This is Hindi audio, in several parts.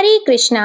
हरे कृष्णा।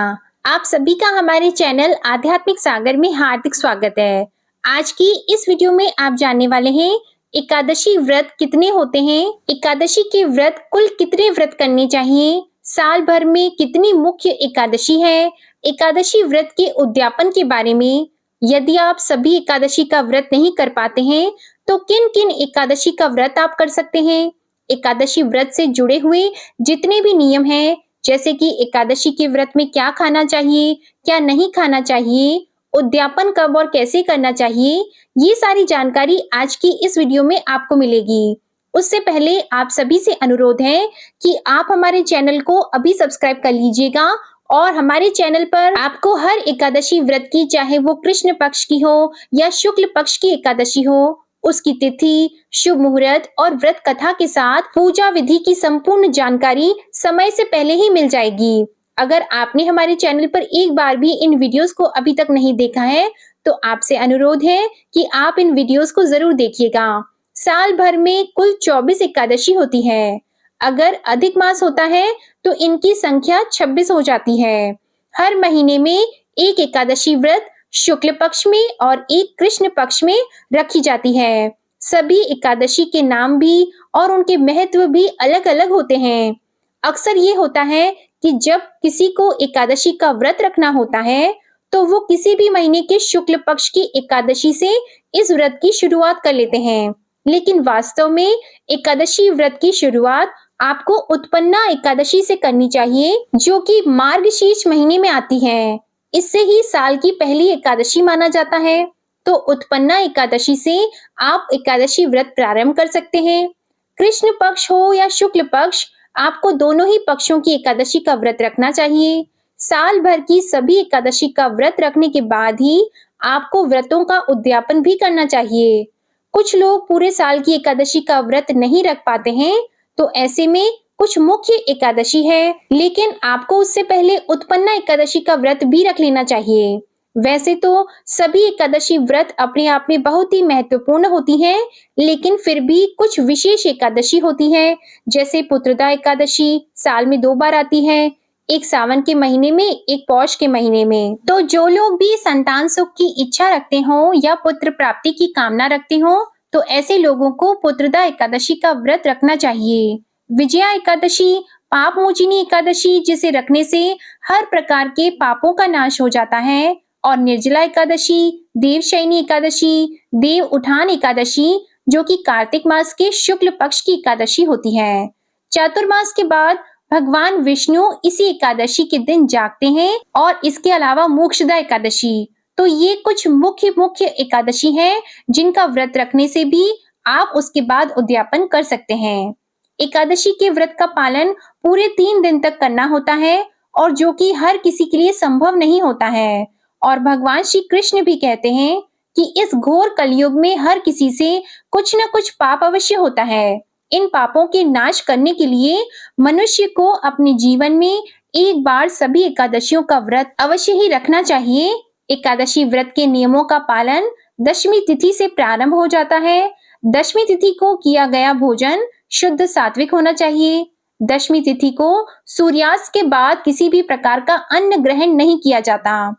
आप सभी का हमारे चैनल आध्यात्मिक सागर में हार्दिक स्वागत है। आज की इस वीडियो में आप जानने वाले हैं एकादशी व्रत कितने होते हैं, एकादशी के व्रत कुल कितने व्रत करने चाहिए, साल भर में कितनी मुख्य एकादशी है, एकादशी व्रत के उद्यापन के बारे में। यदि आप सभी एकादशी का व्रत नहीं कर पाते हैं तो किन किन एकादशी का व्रत आप कर सकते हैं। एकादशी व्रत से जुड़े हुए जितने भी नियम हैं, जैसे कि एकादशी के व्रत में क्या खाना चाहिए, क्या नहीं खाना चाहिए, उद्यापन कब और कैसे करना चाहिए, ये सारी जानकारी आज की इस वीडियो में आपको मिलेगी। उससे पहले आप सभी से अनुरोध है कि आप हमारे चैनल को अभी सब्सक्राइब कर लीजिएगा और हमारे चैनल पर आपको हर एकादशी व्रत की, चाहे वो कृष्ण पक्ष की हो या शुक्ल पक्ष की एकादशी हो, उसकी तिथि, शुभ मुहूर्त और व्रत कथा के साथ पूजा विधि की संपूर्ण जानकारी समय से पहले ही मिल जाएगी। अगर आपने हमारे चैनल पर एक बार भी इन वीडियोस को अभी तक नहीं देखा है तो आपसे अनुरोध है कि आप इन वीडियोस को जरूर देखिएगा। साल भर में कुल 24 एकादशी होती है। अगर अधिक मास होता है तो इनकी संख्या 26 हो जाती है। हर महीने में एक एकादशी व्रत शुक्ल पक्ष में और एक कृष्ण पक्ष में रखी जाती है। सभी एकादशी के नाम भी और उनके महत्व भी अलग अलग होते हैं। अक्सर ये होता है कि जब किसी को एकादशी का व्रत रखना होता है तो वो किसी भी महीने के शुक्ल पक्ष की एकादशी से इस व्रत की शुरुआत कर लेते हैं। लेकिन वास्तव में एकादशी व्रत की शुरुआत आपको उत्पन्ना एकादशी से करनी चाहिए, जो कि मार्गशीर्ष महीने में आती है। इससे ही साल की पहली एकादशी माना जाता है। तो उत्पन्ना एकादशी से आप एकादशी व्रत प्रारंभ कर सकते हैं। कृष्ण पक्ष हो या शुक्ल पक्ष, आपको दोनों ही पक्षों की एकादशी का व्रत रखना चाहिए। साल भर की सभी एकादशी का व्रत रखने के बाद ही आपको व्रतों का उद्यापन भी करना चाहिए। कुछ लोग पूरे साल की एकादशी का व्रत नहीं रख पाते हैं, तो ऐसे में कुछ मुख्य एकादशी है, लेकिन आपको उससे पहले उत्पन्ना एकादशी का व्रत भी रख लेना चाहिए। वैसे तो सभी एकादशी व्रत अपने आप में बहुत ही महत्वपूर्ण होती हैं, लेकिन फिर भी कुछ विशेष एकादशी होती है, जैसे पुत्रदा एकादशी साल में 2 बार आती है, एक सावन के महीने में, एक पौष के महीने में। तो जो लोग भी संतान सुख की इच्छा रखते हो या पुत्र प्राप्ति की कामना रखते हो, तो ऐसे लोगों को पुत्रदा एकादशी का व्रत रखना चाहिए। विजया एकादशी, पाप मोचिनी एकादशी, जिसे रखने से हर प्रकार के पापों का नाश हो जाता है, और निर्जला एकादशी, देवशयनी एकादशी, देव उठान एकादशी, जो कि कार्तिक मास के शुक्ल पक्ष की एकादशी होती है। चातुर्मास के बाद भगवान विष्णु इसी एकादशी के दिन जागते हैं, और इसके अलावा मोक्षदा एकादशी। तो ये कुछ मुख्य एकादशी हैं, जिनका व्रत रखने से भी आप उसके बाद उद्यापन कर सकते हैं। एकादशी के व्रत का पालन पूरे 3 दिन तक करना होता है, और जो कि हर किसी के लिए संभव नहीं होता है। और भगवान श्री कृष्ण भी कहते हैं कि इस घोर कलयुग में हर किसी से कुछ न कुछ पाप अवश्य होता है। इन पापों के नाश करने के लिए मनुष्य को अपने जीवन में एक बार सभी एकादशियों का व्रत अवश्य ही रखना चाहिए। एकादशी व्रत के नियमों का पालन दशमी तिथि से प्रारंभ हो जाता है। दशमी तिथि को किया गया भोजन शुद्ध सात्विक होना चाहिए। दशमी तिथि को सूर्यास्त के बाद किसी भी प्रकार का अन्न ग्रहण नहीं किया जाता।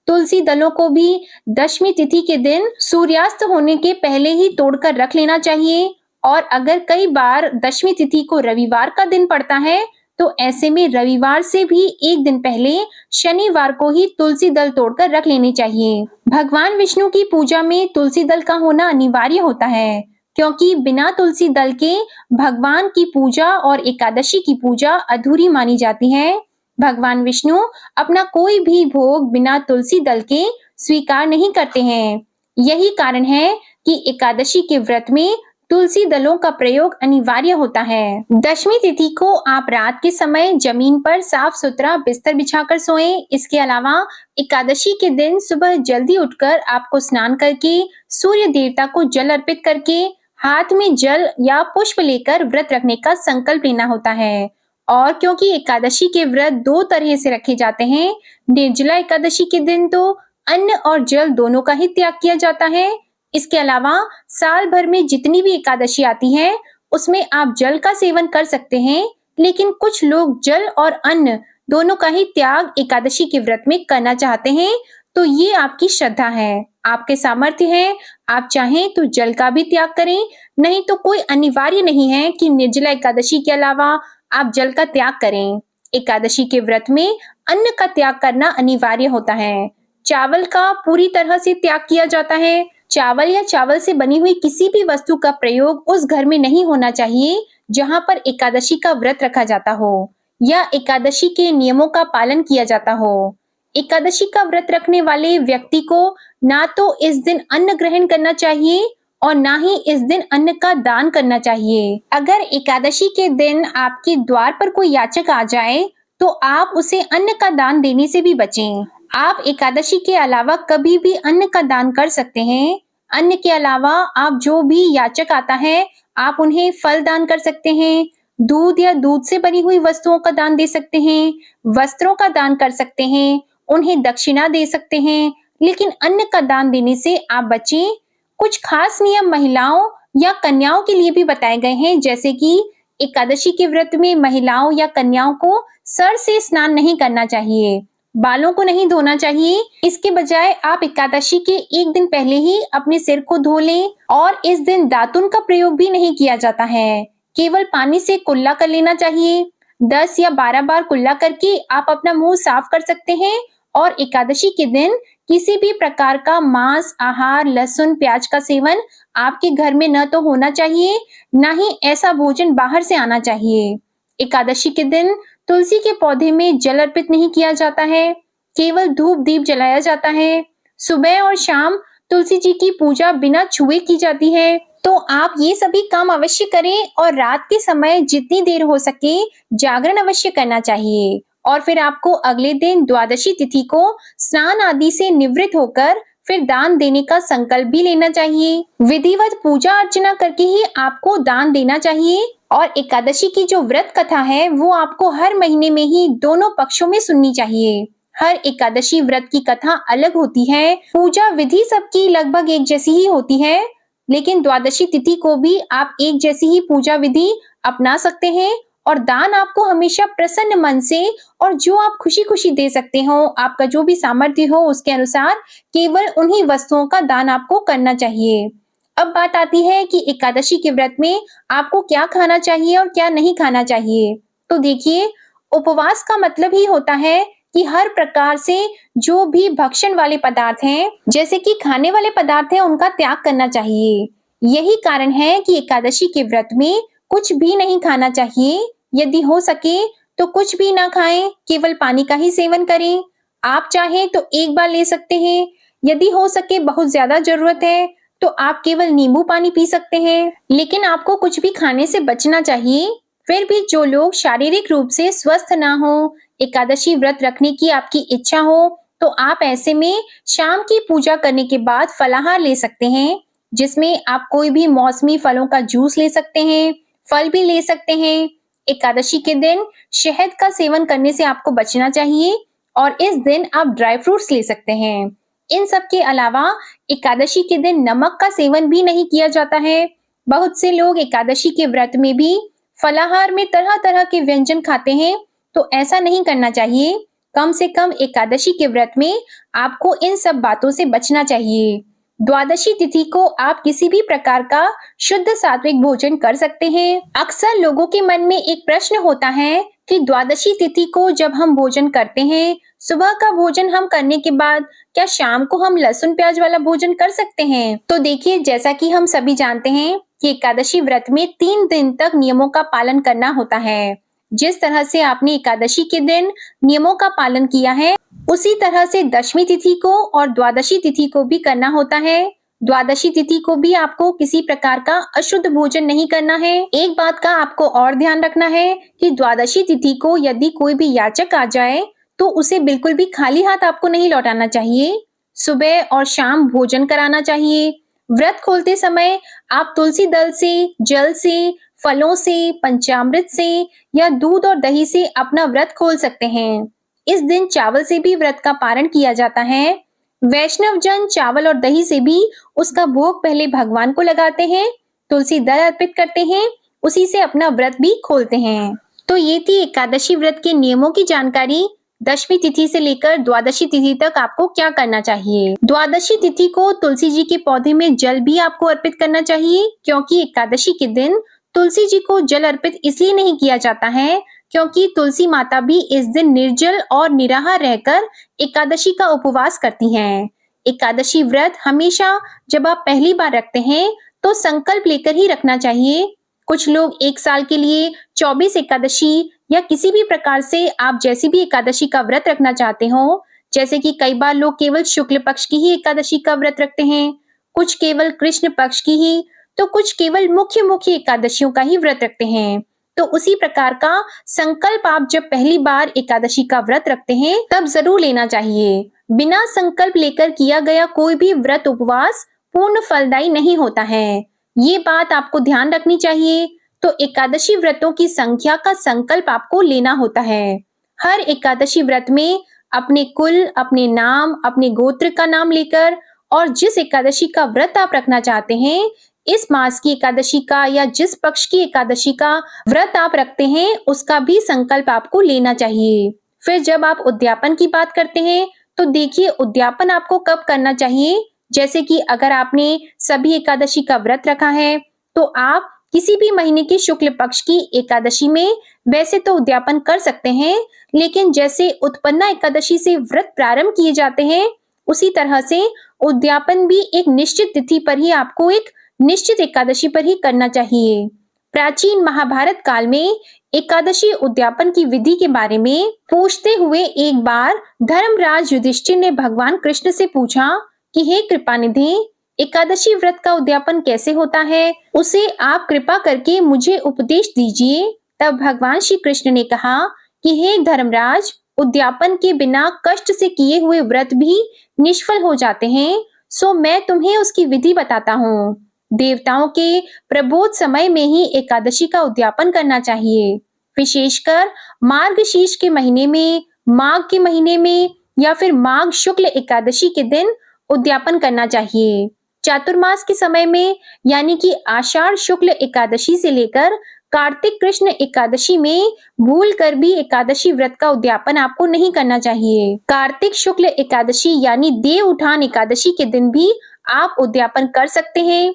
तुलसी दलों को भी दशमी तिथि के दिन सूर्यास्त होने के पहले ही तोड़कर रख लेना चाहिए। और अगर कई बार दशमी तिथि को रविवार का दिन पड़ता है, तो ऐसे में रविवार से भी एक दिन पहले शनिवार को ही तुलसी दल तोड़कर रख लेने चाहिए। भगवान विष्णु की पूजा में तुलसी दल का होना अनिवार्य होता है, क्योंकि बिना तुलसी दल के भगवान की पूजा और एकादशी की पूजा अधूरी मानी जाती है। भगवान विष्णु अपना कोई भी भोग बिना तुलसी दल के स्वीकार नहीं करते हैं। यही कारण है कि एकादशी के व्रत में तुलसी दलों का प्रयोग अनिवार्य होता है। दशमी तिथि को आप रात के समय जमीन पर साफ सुथरा बिस्तर बिछाकर सोएं। इसके अलावा एकादशी के दिन सुबह जल्दी उठकर आपको स्नान करके सूर्य देवता को जल अर्पित करके हाथ में जल या पुष्प लेकर व्रत रखने का संकल्प लेना होता है। और क्योंकि एकादशी के व्रत 2 तरह से रखे जाते हैं, निर्जला एकादशी के दिन तो अन्न और जल दोनों का ही त्याग किया जाता है। इसके अलावा साल भर में जितनी भी एकादशी आती है, उसमें आप जल का सेवन कर सकते हैं, लेकिन कुछ लोग जल और अन्न दोनों का ही त्याग एकादशी के व्रत में करना चाहते हैं, तो ये आपकी श्रद्धा है, आपके सामर्थ्य है। आप चाहें तो जल का भी त्याग करें, नहीं तो कोई अनिवार्य नहीं है कि निर्जला एकादशी के अलावा आप जल का त्याग करें। एकादशी के व्रत में अन्न का त्याग करना अनिवार्य होता है। चावल का पूरी तरह से त्याग किया जाता है। चावल या चावल से बनी हुई किसी भी वस्तु का प्रयोग उस घर में नहीं होना चाहिए जहां पर एकादशी का व्रत रखा जाता हो या एकादशी के नियमों का पालन किया जाता हो। एकादशी का व्रत रखने वाले व्यक्ति को ना तो इस दिन अन्न ग्रहण करना चाहिए और ना ही इस दिन अन्न का दान करना चाहिए। अगर एकादशी के दिन आपके द्वार पर कोई याचक आ जाए तो आप उसे अन्न का दान देने से भी बचें। आप एकादशी के अलावा कभी भी अन्न का दान कर सकते हैं। अन्न के अलावा आप जो भी याचक आता है आप उन्हें फल दान कर सकते हैं, दूध या दूध से बनी हुई वस्तुओं का दान दे सकते हैं, वस्त्रों का दान कर सकते हैं, उन्हें दक्षिणा दे सकते हैं, लेकिन अन्न का दान देने से आप बचें। कुछ खास नियम महिलाओं या कन्याओं के लिए भी बताए गए हैं, जैसे कि एकादशी के व्रत में महिलाओं या कन्याओं को सर से स्नान नहीं करना चाहिए, बालों को नहीं धोना चाहिए। इसके बजाय आप एकादशी के एक दिन पहले ही अपने सिर को धो लें और इस दिन दातुन का प्रयोग भी नहीं किया जाता है, केवल पानी से कुल्ला कर लेना चाहिए। 10 या 12 बार कुल्ला करके आप अपना मुंह साफ कर सकते हैं और एकादशी के दिन किसी भी प्रकार का मांस आहार, लहसुन, प्याज का सेवन आपके घर में न तो होना चाहिए, ना ही ऐसा भोजन बाहर से आना चाहिए। एकादशी के दिन तुलसी के पौधे में जल अर्पित नहीं किया जाता है, केवल धूप दीप जलाया जाता है। सुबह और शाम तुलसी जी की पूजा बिना छुए की जाती है। तो आप ये सभी काम अवश्य करें और रात के समय जितनी देर हो सके जागरण अवश्य करना चाहिए। और फिर आपको अगले दिन द्वादशी तिथि को स्नान आदि से निवृत्त होकर फिर दान देने का संकल्प भी लेना चाहिए। विधिवत पूजा अर्चना करके ही आपको दान देना चाहिए। और एकादशी की जो व्रत कथा है वो आपको हर महीने में ही दोनों पक्षों में सुननी चाहिए। हर एकादशी व्रत की कथा अलग होती है, पूजा विधि सबकी लगभग एक जैसी ही होती है, लेकिन द्वादशी तिथि को भी आप एक जैसी ही पूजा विधि अपना सकते हैं। और दान आपको हमेशा प्रसन्न मन से और जो आप खुशी खुशी दे सकते हो, आपका जो भी सामर्थ्य हो उसके अनुसार केवल उन्हीं वस्तुओं का दान आपको करना चाहिए। अब बात आती है कि एकादशी के व्रत में आपको क्या खाना चाहिए और क्या नहीं खाना चाहिए। तो देखिए, उपवास का मतलब ही होता है कि हर प्रकार से जो भी भक्षण वाले पदार्थ हैं, जैसे कि खाने वाले पदार्थ हैं, उनका त्याग करना चाहिए। यही कारण है कि एकादशी के व्रत में कुछ भी नहीं खाना चाहिए। यदि हो सके तो कुछ भी ना खाएं, केवल पानी का ही सेवन करें। आप चाहें तो एक बार ले सकते हैं, यदि हो सके बहुत ज्यादा जरूरत है तो आप केवल नींबू पानी पी सकते हैं, लेकिन आपको कुछ भी खाने से बचना चाहिए। फिर भी जो लोग शारीरिक रूप से स्वस्थ ना हो, एकादशी व्रत रखने की आपकी इच्छा हो, तो आप ऐसे में शाम की पूजा करने के बाद फलाहार ले सकते हैं, जिसमें आप कोई भी मौसमी फलों का जूस ले सकते हैं, फल भी ले सकते हैं। एकादशी के दिन शहद का सेवन करने से आपको बचना चाहिए और इस दिन आप ड्राई फ्रूट्स ले सकते हैं। इन सब के अलावा एकादशी के दिन नमक का सेवन भी नहीं किया जाता है। बहुत से लोग एकादशी के व्रत में भी फलाहार में तरह तरह के व्यंजन खाते हैं, तो ऐसा नहीं करना चाहिए। कम से कम एकादशी के व्रत में आपको इन सब बातों से बचना चाहिए। द्वादशी तिथि को आप किसी भी प्रकार का शुद्ध सात्विक भोजन कर सकते हैं। अक्सर लोगों के मन में एक प्रश्न होता है कि द्वादशी तिथि को जब हम भोजन करते हैं, सुबह का भोजन हम करने के बाद क्या शाम को हम लहसुन प्याज वाला भोजन कर सकते हैं? तो देखिए, जैसा कि हम सभी जानते हैं कि एकादशी व्रत में 3 दिन तक नियमों का पालन करना होता है। जिस तरह से आपने एकादशी के दिन नियमों का पालन किया है, उसी तरह से दशमी तिथि को और द्वादशी तिथि को भी करना होता है। द्वादशी तिथि को भी आपको किसी प्रकार का अशुद्ध भोजन नहीं करना है। एक बात का आपको और ध्यान रखना है कि द्वादशी तिथि को यदि कोई भी याचक आ जाए तो उसे बिल्कुल भी खाली हाथ आपको नहीं लौटाना चाहिए। सुबह और शाम भोजन कराना चाहिए। व्रत खोलते समय आप तुलसी दल से, जल से, फलों से, पंचामृत से या दूध और दही से अपना व्रत खोल सकते हैं। इस दिन चावल से भी व्रत का पारण किया जाता है। वैष्णव जन चावल और दही से भी उसका भोग पहले भगवान को लगाते हैं, तुलसी दल अर्पित करते हैं, उसी से अपना व्रत भी खोलते हैं। तो ये थी एकादशी व्रत के नियमों की जानकारी। दशमी तिथि से लेकर द्वादशी तिथि तक आपको क्या करना चाहिए। द्वादशी तिथि को तुलसी जी के पौधे में जल भी आपको अर्पित करना चाहिए, क्योंकि एकादशी के दिन तुलसी जी को जल अर्पित इसलिए नहीं किया जाता है क्योंकि तुलसी माता भी इस दिन निर्जल और निराहार रहकर एकादशी का उपवास करती हैं। एकादशी व्रत हमेशा जब आप पहली बार रखते हैं तो संकल्प लेकर ही रखना चाहिए। कुछ लोग एक साल के लिए 24 एकादशी या किसी भी प्रकार से आप जैसी भी एकादशी का व्रत रखना चाहते हो, जैसे कि कई बार लोग केवल शुक्ल पक्ष की ही एकादशी का व्रत रखते हैं, कुछ केवल कृष्ण पक्ष की ही, तो कुछ केवल मुख्य मुख्य एकादशियों का ही व्रत रखते हैं। तो उसी प्रकार का संकल्प आप जब पहली बार एकादशी का व्रत रखते हैं तब जरूर लेना चाहिए। बिना संकल्प लेकर किया गया कोई भी व्रत उपवास पूर्ण फलदायी नहीं होता है, ये बात आपको ध्यान रखनी चाहिए। तो एकादशी व्रतों की संख्या का संकल्प आपको लेना होता है। हर एकादशी व्रत में अपने कुल, अपने नाम, अपने गोत्र का नाम लेकर और जिस एकादशी का व्रत आप रखना चाहते हैं, इस मास की एकादशी का या जिस पक्ष की एकादशी का व्रत आप रखते हैं, उसका भी संकल्प आपको लेना चाहिए। फिर जब आप उद्यापन की बात करते हैं तो देखिए उद्यापन आपको कब करना चाहिए। जैसे कि अगर आपने सभी एकादशी का व्रत रखा है तो आप किसी भी महीने की शुक्ल पक्ष की एकादशी में वैसे तो उद्यापन कर सकते हैं, लेकिन जैसे उत्पन्ना एकादशी से व्रत प्रारंभ किए जाते हैं उसी तरह से उद्यापन भी एक निश्चित तिथि पर ही आपको एक निश्चित एकादशी पर ही करना चाहिए। प्राचीन महाभारत काल में एकादशी उद्यापन की विधि के बारे में पूछते हुए एक बार धर्मराज युधिष्ठिर ने भगवान कृष्ण से पूछा कि हे कृपानिधि, एकादशी व्रत का उद्यापन कैसे होता है, उसे आप कृपा करके मुझे उपदेश दीजिए। तब भगवान श्री कृष्ण ने कहा कि हे धर्मराज, उद्यापन के बिना कष्ट से किए हुए व्रत भी निष्फल हो जाते हैं, सो मैं तुम्हें उसकी विधि बताता हूँ। देवताओं के प्रबोध समय में ही एकादशी का उद्यापन करना चाहिए, विशेषकर मार्गशीर्ष के महीने में, माघ के महीने में या फिर माघ शुक्ल एकादशी के दिन उद्यापन करना चाहिए। चातुर्मास के समय में यानी कि आषाढ़ शुक्ल एकादशी से लेकर कार्तिक कृष्ण एकादशी में भूल कर भी एकादशी व्रत का उद्यापन आपको नहीं करना चाहिए। कार्तिक शुक्ल एकादशी यानी देव उठान एकादशी के दिन भी आप उद्यापन कर सकते हैं।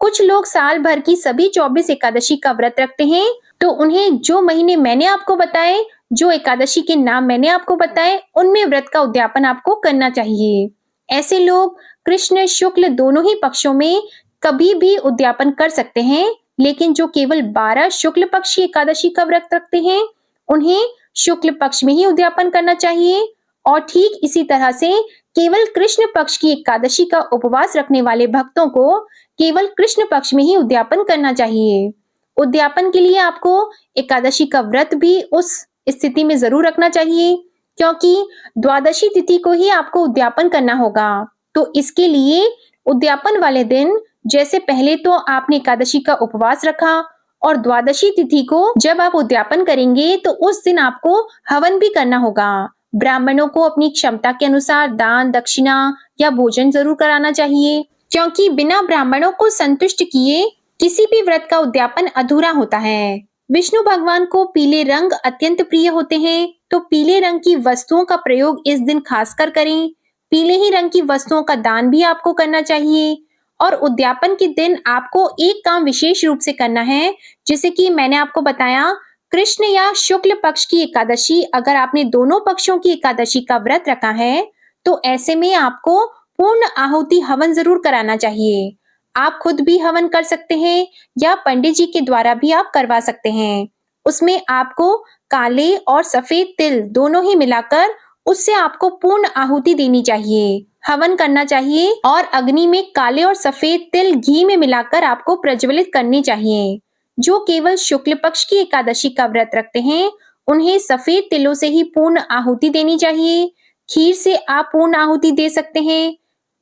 कुछ लोग साल भर की सभी 24 एकादशी का व्रत रखते हैं, तो उन्हें जो महीने मैंने आपको बताए, जो एकादशी के नाम मैंने आपको बताए, उनमें व्रत का उद्यापन आपको करना चाहिए। ऐसे लोग कृष्ण शुक्ल दोनों ही पक्षों में कभी भी उद्यापन कर सकते हैं, लेकिन जो केवल 12 शुक्ल पक्ष की एकादशी का व्रत रखते हैं उन्हें शुक्ल पक्ष में ही उद्यापन करना चाहिए। और ठीक इसी तरह से केवल कृष्ण पक्ष की एकादशी का उपवास रखने वाले भक्तों को केवल कृष्ण पक्ष में ही उद्यापन करना चाहिए। उद्यापन के लिए आपको एकादशी का व्रत भी उस स्थिति में जरूर रखना चाहिए, क्योंकि द्वादशी तिथि को ही आपको उद्यापन करना होगा। तो इसके लिए उद्यापन वाले दिन जैसे पहले तो आपने एकादशी का उपवास रखा और द्वादशी तिथि को जब आप उद्यापन करेंगे तो उस दिन आपको हवन भी करना होगा। ब्राह्मणों को अपनी क्षमता के अनुसार दान, दक्षिणा या भोजन जरूर कराना चाहिए, क्योंकि बिना ब्राह्मणों को संतुष्ट किए किसी भी व्रत का उद्यापन अधूरा होता है। विष्णु भगवान को पीले रंग अत्यंत प्रिय होते हैं, तो पीले रंग की वस्तुओं का प्रयोग इस दिन खासकर करें। पीले ही रंग की वस्तुओं का दान भी आपको करना चाहिए। और उद्यापन के दिन आपको एक काम विशेष रूप से करना है, जैसे कि मैंने आपको बताया कृष्ण या शुक्ल पक्ष की एकादशी, अगर आपने दोनों पक्षों की एकादशी का व्रत रखा है तो ऐसे में आपको पूर्ण आहुति हवन जरूर कराना चाहिए। आप खुद भी हवन कर सकते हैं या पंडित जी के द्वारा भी आप करवा सकते हैं। उसमें आपको काले और सफेद तिल दोनों ही मिलाकर उससे आपको पूर्ण आहुति देनी चाहिए, हवन करना चाहिए और अग्नि में काले और सफेद तिल घी में मिलाकर आपको प्रज्वलित करनी चाहिए। जो केवल शुक्ल पक्ष की एकादशी का व्रत रखते हैं उन्हें सफेद तिलों से ही पूर्ण आहुति देनी चाहिए। खीर से आप पूर्ण आहुति दे सकते हैं।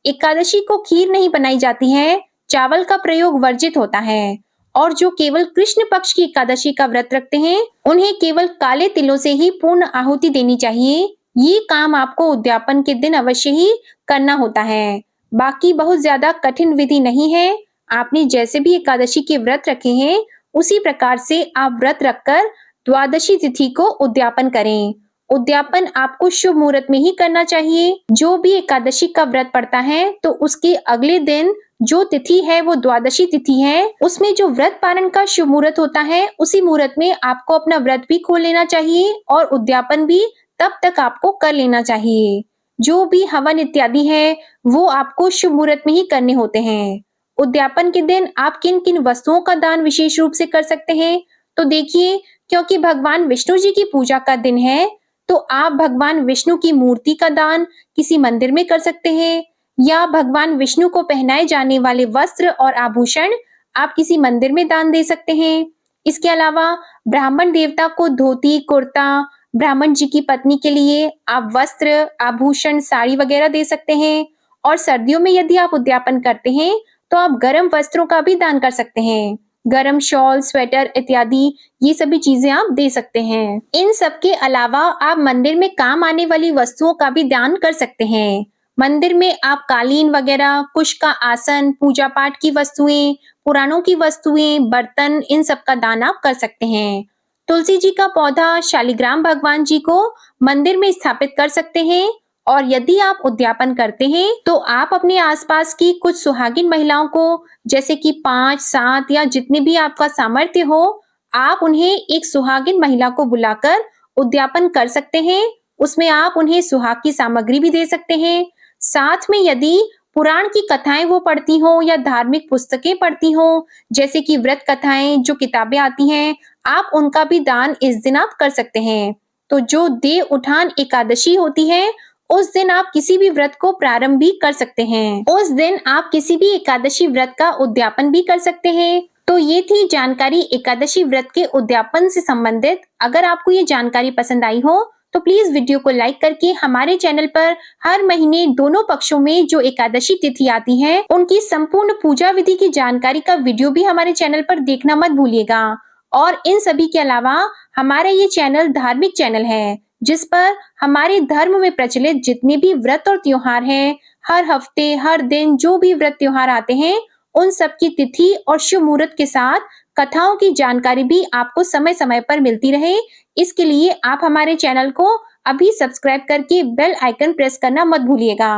एकादशी को खीर नहीं बनाई जाती है, चावल का प्रयोग वर्जित होता है। और जो केवल कृष्ण पक्ष की एकादशी का व्रत रखते हैं उन्हें केवल काले तिलों से ही पूर्ण आहुति देनी चाहिए। ये काम आपको उद्यापन के दिन अवश्य ही करना होता है। बाकी बहुत ज्यादा कठिन विधि नहीं है। आपने जैसे भी एकादशी के व्रत रखे हैं उसी प्रकार से आप व्रत रखकर द्वादशी तिथि को उद्यापन करें। उद्यापन आपको शुभ मुहूर्त में ही करना चाहिए। जो भी एकादशी का व्रत पड़ता है तो उसके अगले दिन जो तिथि है वो द्वादशी तिथि है, उसमें जो व्रत पारण का शुभ मुहूर्त होता है उसी मुहूर्त में आपको अपना व्रत भी खोल लेना चाहिए और उद्यापन भी तब तक आपको कर लेना चाहिए। जो भी हवन इत्यादि है वो आपको शुभ मुहूर्त में ही करने होते हैं। उद्यापन के दिन आप किन किन वस्तुओं का दान विशेष रूप से कर सकते हैं? तो देखिए, क्योंकि भगवान विष्णु जी की पूजा का दिन है तो आप भगवान विष्णु की मूर्ति का दान किसी मंदिर में कर सकते हैं, या भगवान विष्णु को पहनाए जाने वाले वस्त्र और आभूषण आप किसी मंदिर में दान दे सकते हैं। इसके अलावा ब्राह्मण देवता को धोती कुर्ता, ब्राह्मण जी की पत्नी के लिए आप वस्त्र आभूषण साड़ी वगैरह दे सकते हैं। और सर्दियों में यदि आप उद्यापन करते हैं तो आप गर्म वस्त्रों का भी दान कर सकते हैं। गर्म शॉल, स्वेटर इत्यादि ये सभी चीजें आप दे सकते हैं। इन सब के अलावा आप मंदिर में काम आने वाली वस्तुओं का भी दान कर सकते हैं। मंदिर में आप कालीन वगैरह, कुश का आसन, पूजा पाठ की वस्तुएं, पुराणों की वस्तुएं, बर्तन, इन सब का दान आप कर सकते हैं। तुलसी जी का पौधा, शालिग्राम भगवान जी को मंदिर में स्थापित कर सकते हैं। और यदि आप उद्यापन करते हैं तो आप अपने आसपास की कुछ सुहागिन महिलाओं को, जैसे कि 5, 7 या जितने भी आपका सामर्थ्य हो, आप उन्हें एक सुहागिन महिला को बुलाकर उद्यापन कर सकते हैं। उसमें आप उन्हें सुहाग की सामग्री भी दे सकते हैं। साथ में यदि पुराण की कथाएं वो पढ़ती हो या धार्मिक पुस्तकें पढ़ती हो, जैसे कि व्रत कथाएं जो किताबें आती हैं, आप उनका भी दान इस दिन आप कर सकते हैं। तो जो देव उठान एकादशी होती है उस दिन आप किसी भी व्रत को प्रारंभ भी कर सकते हैं। उस दिन आप किसी भी एकादशी व्रत का उद्यापन भी कर सकते हैं। तो ये थी जानकारी एकादशी व्रत के उद्यापन से संबंधित। अगर आपको ये जानकारी पसंद आई हो तो प्लीज वीडियो को लाइक करके हमारे चैनल पर हर महीने दोनों पक्षों में जो एकादशी तिथि आती है उनकी संपूर्ण पूजा विधि की जानकारी का वीडियो भी हमारे चैनल पर देखना मत भूलिएगा। और इन सभी के अलावा हमारा ये चैनल धार्मिक चैनल है, जिस पर हमारे धर्म में प्रचलित जितने भी व्रत और त्योहार हैं, हर हफ्ते हर दिन जो भी व्रत त्योहार आते हैं उन सब की तिथि और शुभ मुहूर्त के साथ कथाओं की जानकारी भी आपको समय समय पर मिलती रहे, इसके लिए आप हमारे चैनल को अभी सब्सक्राइब करके बेल आइकन प्रेस करना मत भूलिएगा।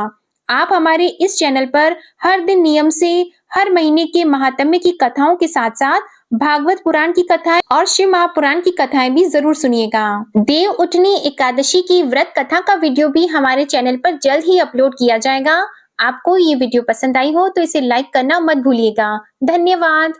आप हमारे इस चैनल पर हर दिन नियम से हर महीने के महात्म्य की कथाओं के साथ साथ भागवत पुराण की कथाएं और शिव महापुराण की कथाएं भी जरूर सुनिएगा। देव उठनी एकादशी की व्रत कथा का वीडियो भी हमारे चैनल पर जल्द ही अपलोड किया जाएगा। आपको ये वीडियो पसंद आई हो तो इसे लाइक करना मत भूलिएगा। धन्यवाद।